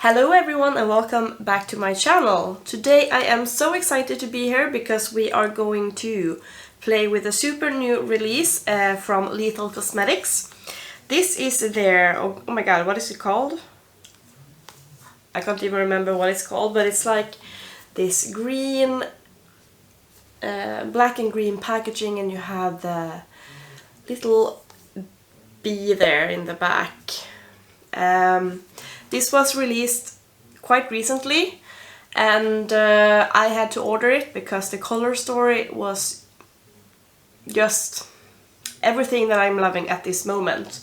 Hello everyone and welcome back to my channel. Today I am so excited to be here because we are going to play with a super new release from Lethal Cosmetics. This is their, oh my god, what is it called? I can't even remember what it's called, but it's like this green, black and green packaging, and you have the little bee there in the back. This was released quite recently, and I had to order it because the color story was just everything that I'm loving at this moment.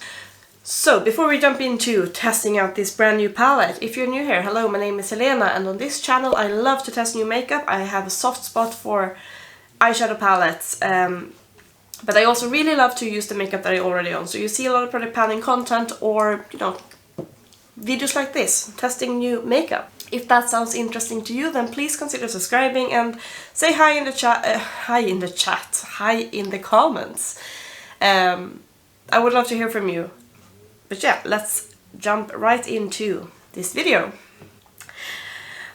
So before we jump into testing out this brand new palette, if you're new here, hello, my name is Helena, and on this channel I love to test new makeup. I have a soft spot for eyeshadow palettes, but I also really love to use the makeup that I already own. So you see a lot of product panning content, or you know, videos like this, testing new makeup. If that sounds interesting to you, then please consider subscribing and say hi in the chat, hi in the comments. I would love to hear from you. But yeah, let's jump right into this video.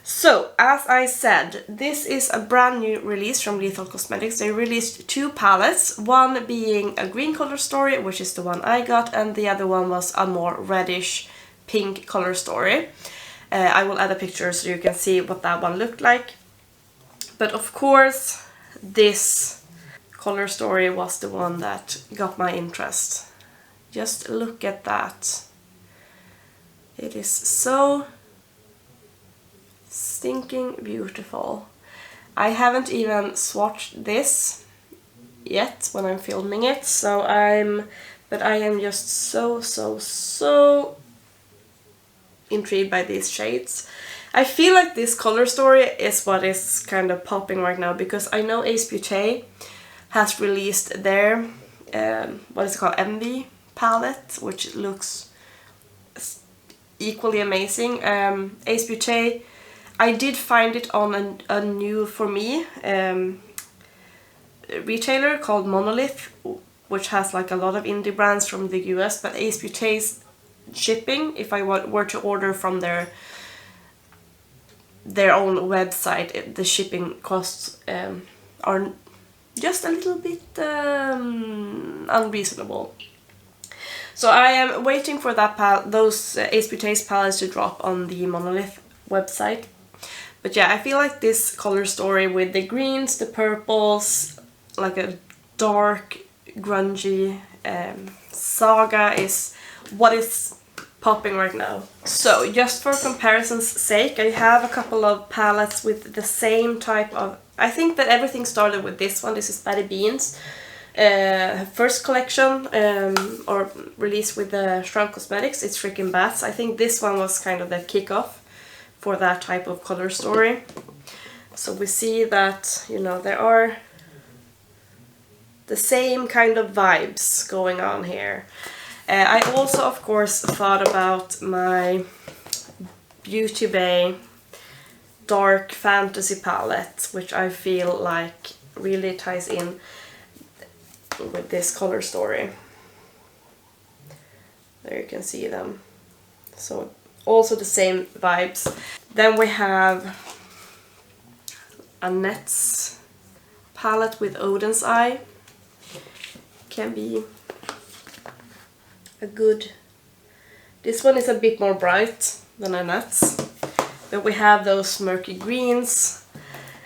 So, as I said, this is a brand new release from Lethal Cosmetics. They released two palettes, one being a green color story, which is the one I got, and the other one was a more reddish pink color story. I will add a picture so you can see what that one looked like. But of course, this color story was the one that got my interest. Just look at that. It is so stinking beautiful. I haven't even swatched this yet when I'm filming it, but I am just so intrigued by these shades. I feel like this color story is what is kind of popping right now, because I know Ace Beauty has released their what is it called, Envy palette, which looks equally amazing. Ace Beauty, I did find it on a new, for me, retailer called Monolith, which has like a lot of indie brands from the US, but Ace Beauty's shipping, if I were to order from their own website, the shipping costs are just a little bit unreasonable. So I am waiting for those Ace Beauty's palettes to drop on the Monolith website. But yeah, I feel like this color story with the greens, the purples, like a dark, grungy saga is what is popping right now. So just for comparison's sake, I have a couple of palettes with the same type of... I think that everything started with this one. This is Patty Bean's first collection, or release with the Shrunk Cosmetics. It's Freaking Bats. I think this one was kind of the kickoff for that type of color story. So we see that, you know, there are the same kind of vibes going on here. I also, of course, thought about my Beauty Bay Dark Fantasy palette, which I feel like really ties in with this color story. There you can see them. So also the same vibes. Then we have a NYX palette with Odin's Eye. Can be a good... This one is a bit more bright than a NYX. But we have those murky greens.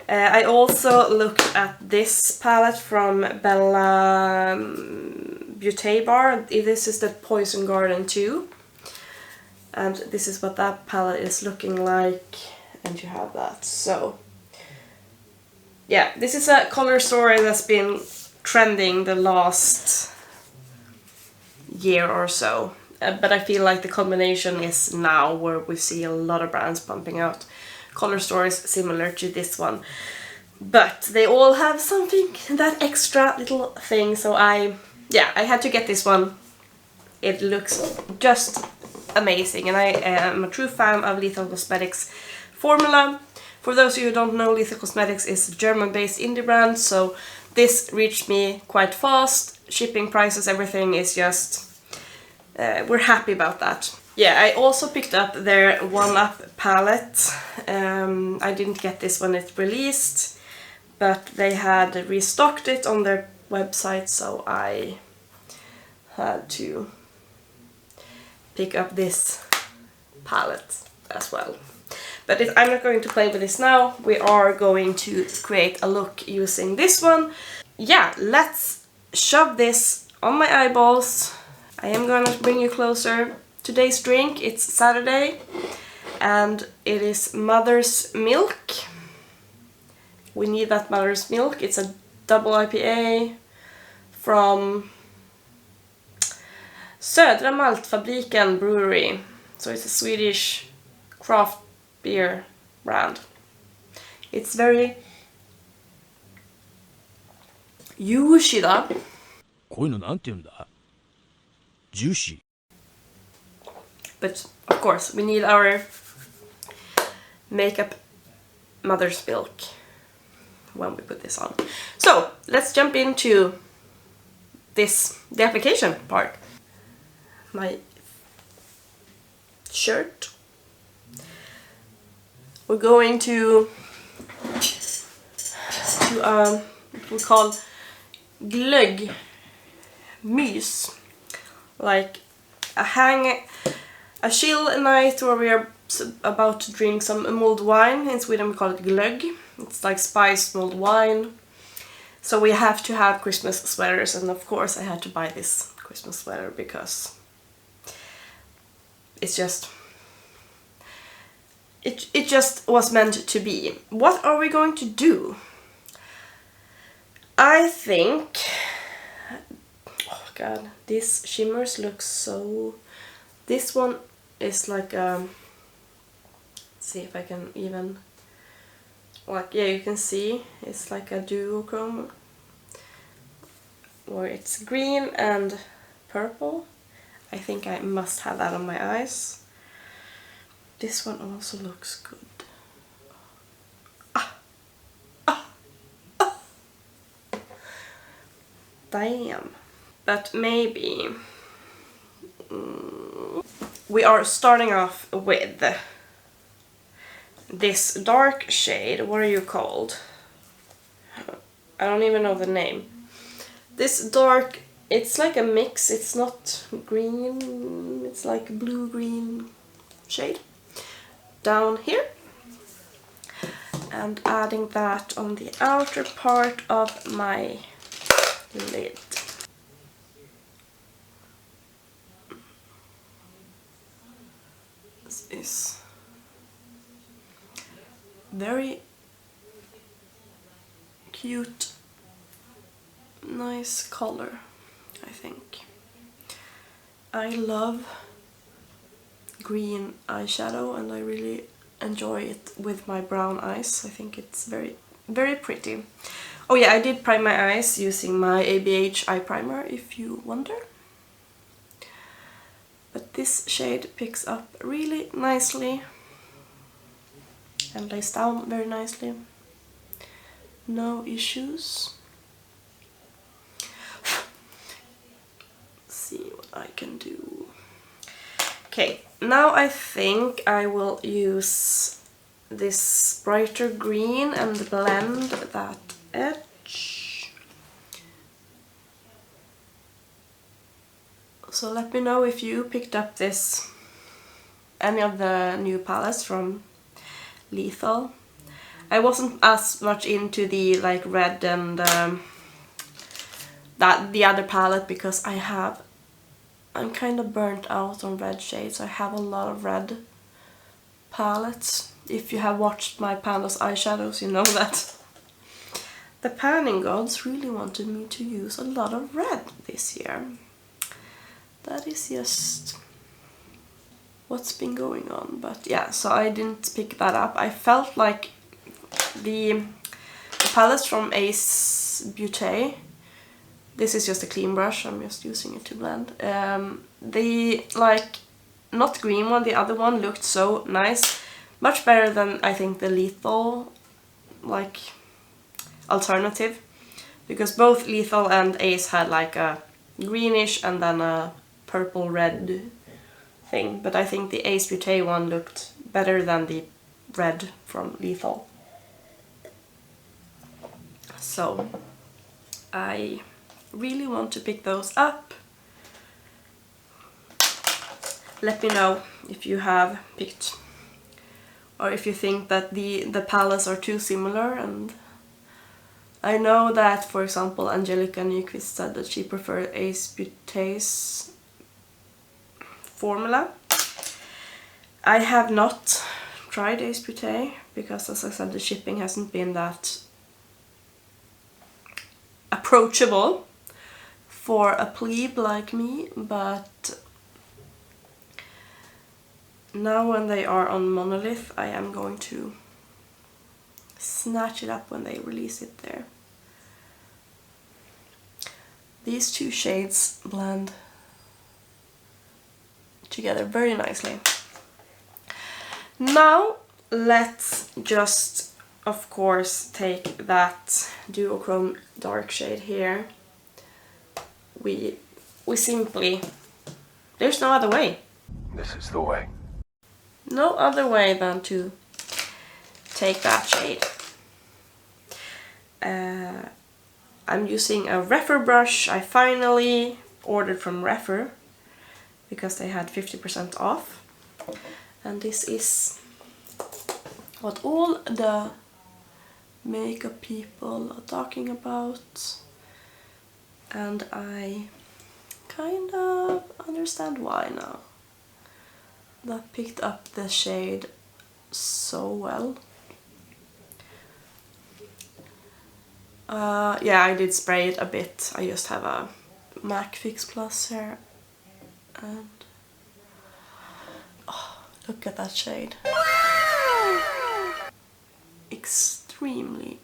I also looked at this palette from Bella Beauty Bar. This is the Poison Garden 2. And this is what that palette is looking like. And you have that. So yeah, this is a color story that's been trending the last year or so. But I feel like the combination is now where we see a lot of brands pumping out color stories similar to this one. But they all have something, that extra little thing, so I had to get this one. It looks just amazing, and I am a true fan of Lethal Cosmetics formula. For those of you who don't know, Lethal Cosmetics is a German-based indie brand, so this reached me quite fast. Shipping prices, everything is just... we're happy about that. Yeah, I also picked up their One Up palette. I didn't get this when it released, but they had restocked it on their website, so I had to pick up this palette as well. But I'm not going to play with this now. We are going to create a look using this one. Yeah, let's shove this on my eyeballs. I am gonna bring you closer. Today's drink, it's Saturday, and it is Mother's Milk. We need that Mother's Milk. It's a double IPA from Södra Maltfabriken Brewery. So it's a Swedish craft beer brand. It's very juicy da. Juicy. But of course, we need our makeup Mother's Milk when we put this on. So let's jump into the application part. My shirt. We're going to what we call glögg mys, like a chill night where we are about to drink some mulled wine. In Sweden we call it glögg. It's like spiced mulled wine. So we have to have Christmas sweaters, and of course I had to buy this Christmas sweater because it's just it just was meant to be. What are we going to do? I think, oh god, these shimmers look so... This one is like let's see if I can even, like, yeah, you can see it's like a duochrome where it's green and purple. I think I must have that on my eyes. This one also looks good. Damn. But maybe we are starting off with this dark shade. What are you called? I don't even know the name. This dark, it's like a mix. It's not green, it's like a blue-green shade down here. And adding that on the outer part of my lid. This is very cute, nice color, I think. I love green eyeshadow and I really enjoy it with my brown eyes. I think it's very, very pretty. Oh yeah, I did prime my eyes using my ABH eye primer, if you wonder. But this shade picks up really nicely and lays down very nicely. No issues. Let's see what I can do. Okay, now I think I will use this brighter green and blend that edge. So let me know if you picked up any of the new palettes from Lethal. I wasn't as much into the like red and the other palette because I'm kind of burnt out on red shades. I have a lot of red palettes. If you have watched my Pandas eyeshadows, you know that the panning gods really wanted me to use a lot of red this year. That is just what's been going on. But yeah, so I didn't pick that up. I felt like the palettes from Ace Beauty, this is just a clean brush, I'm just using it to blend. The like not green one, the other one looked so nice, much better than I think the Lethal like alternative, because both Lethal and Ace had like a greenish and then a purple red thing, but I think the Ace Beauté one looked better than the red from Lethal. So I really want to pick those up. Let me know if you have picked, or if you think that the palettes are too similar. And I know that, for example, Angelica Nyqvist said that she preferred Ace Beauté's formula. I have not tried Ace Beauté because, as I said, the shipping hasn't been that approachable for a plebe like me, but now when they are on Monolith, I am going to snatch it up when they release it there. These two shades blend together very nicely. Now let's just, of course, take that duochrome dark shade here. We simply, there's no other way. This is the way. No other way than to take that shade. I'm using a Refer brush. I finally ordered from Refer because they had 50% off. And this is what all the makeup people are talking about. And I kind of understand why now. That picked up the shade so well. Yeah, I did spray it a bit. I just have a MAC Fix Plus here. And oh, look at that shade. Extremely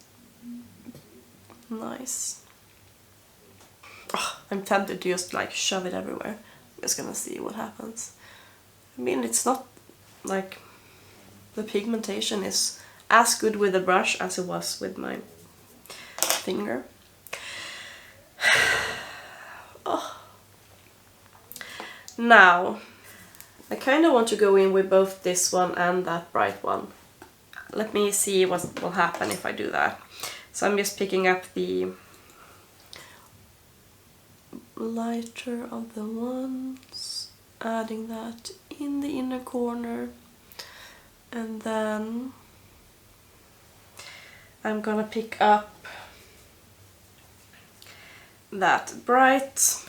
nice. Oh, I'm tempted to just like shove it everywhere. I'm just gonna see what happens. I mean, it's not like the pigmentation is as good with the brush as it was with my finger. Oh. Now, I kind of want to go in with both this one and that bright one. Let me see what will happen if I do that. So I'm just picking up the lighter of the ones, adding that in the inner corner, and then I'm gonna pick up that bright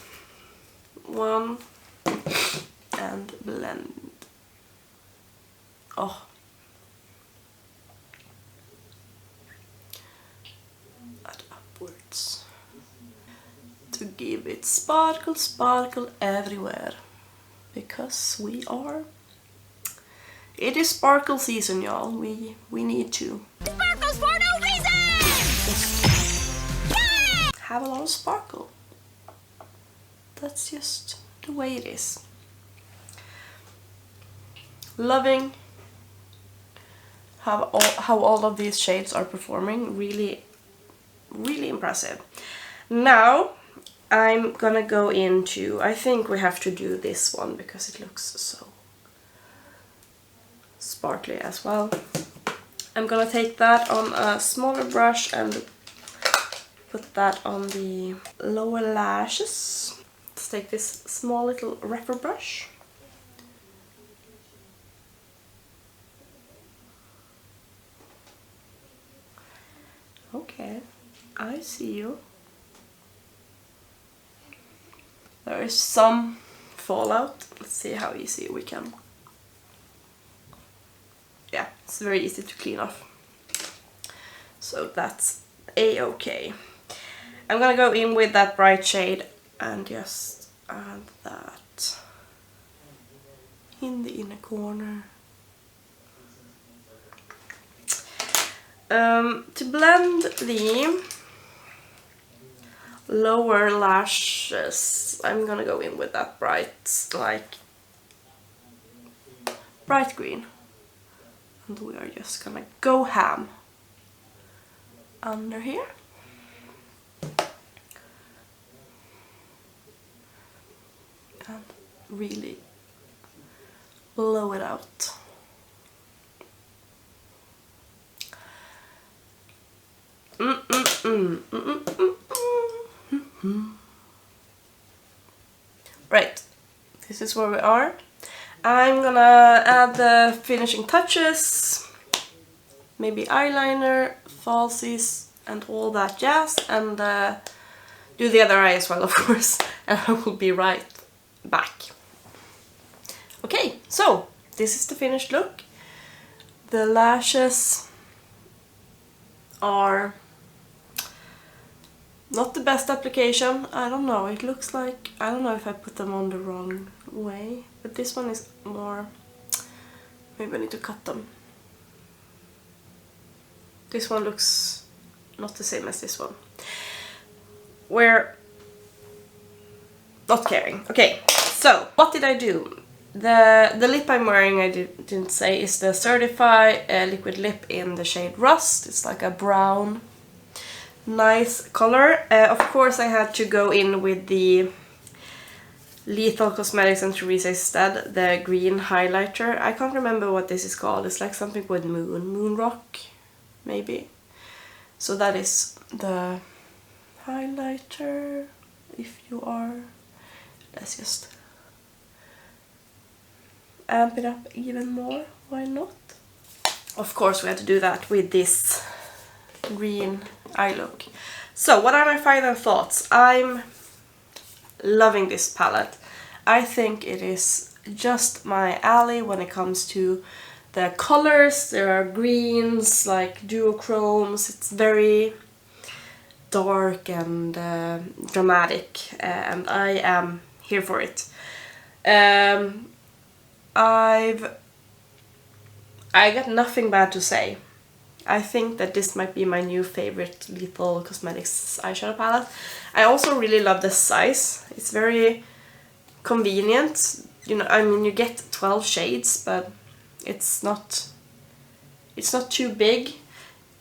one and blend. Oh, add upwards to give it sparkle, sparkle everywhere, because we are. It is sparkle season, y'all. We need to. Sparkles for no reason! Have a lot of sparkle. That's just the way it is. Loving how all of these shades are performing. Really, really impressive. Now I'm gonna go into, I think we have to do this one because it looks so sparkly as well. I'm gonna take that on a smaller brush and put that on the lower lashes. Let's take this small little Refer brush. Okay, I see you. There is some fallout. Let's see how easy we can. Yeah, it's very easy to clean off. So that's a-okay. I'm gonna go in with that bright shade and just add that in the inner corner. To blend the lower lashes, I'm gonna go in with that bright, like bright green. And we are just gonna go ham under here. And really blow it out. Right, this is where we are. I'm gonna add the finishing touches, maybe eyeliner, falsies, and all that jazz, and do the other eye as well, of course, and I will be right back. Okay, so this is the finished look. The lashes are not the best application. I don't know, it looks like, I don't know if I put them on the wrong way, but this one is more, maybe I need to cut them. This one looks not the same as this one. We're not caring. Okay, so what did I do? The lip I'm wearing, I didn't say, is the Certify liquid lip in the shade Rust. It's like a brown, nice color. Of course I had to go in with the Lethal Cosmetics and Catrice instead, the green highlighter. I can't remember what this is called. It's like something with moon rock, maybe. So that is the highlighter. If you are, let's just amp it up even more, why not? Of course we had to do that with this green eye look. So what are my final thoughts? I'm loving this palette. I think it is just my alley when it comes to the colors. There are greens, like duochromes. It's very dark and dramatic, and I am here for it. I got nothing bad to say. I think that this might be my new favorite Lethal Cosmetics eyeshadow palette. I also really love the size. It's very convenient. You know, I mean, you get 12 shades, but it's not too big.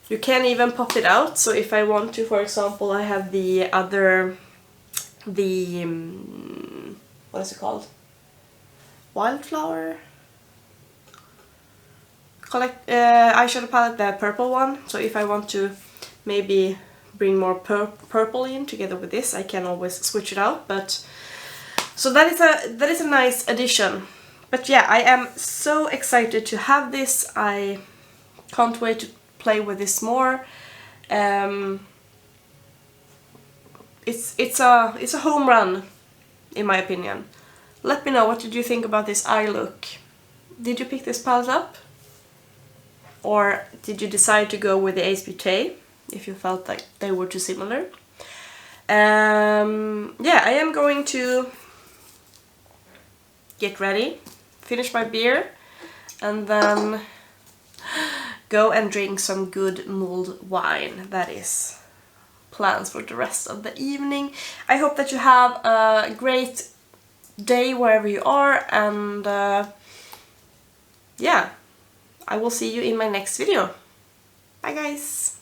You can even pop it out. So if I want to, for example, I have the other, what is it called? Wildflower eyeshadow palette, the purple one. So if I want to maybe bring more purple in together with this, I can always switch it out. But so that is a nice addition. But yeah, I am so excited to have this. I can't wait to play with this more. It's a home run, in my opinion. Let me know, what did you think about this eye look? Did you pick this palette up? Or did you decide to go with the Ace Beauty if you felt like they were too similar? Yeah, I am going to get ready, finish my beer, and then go and drink some good mulled wine. That is plans for the rest of the evening. I hope that you have a great day wherever you are, and yeah, I will see you in my next video. Bye guys!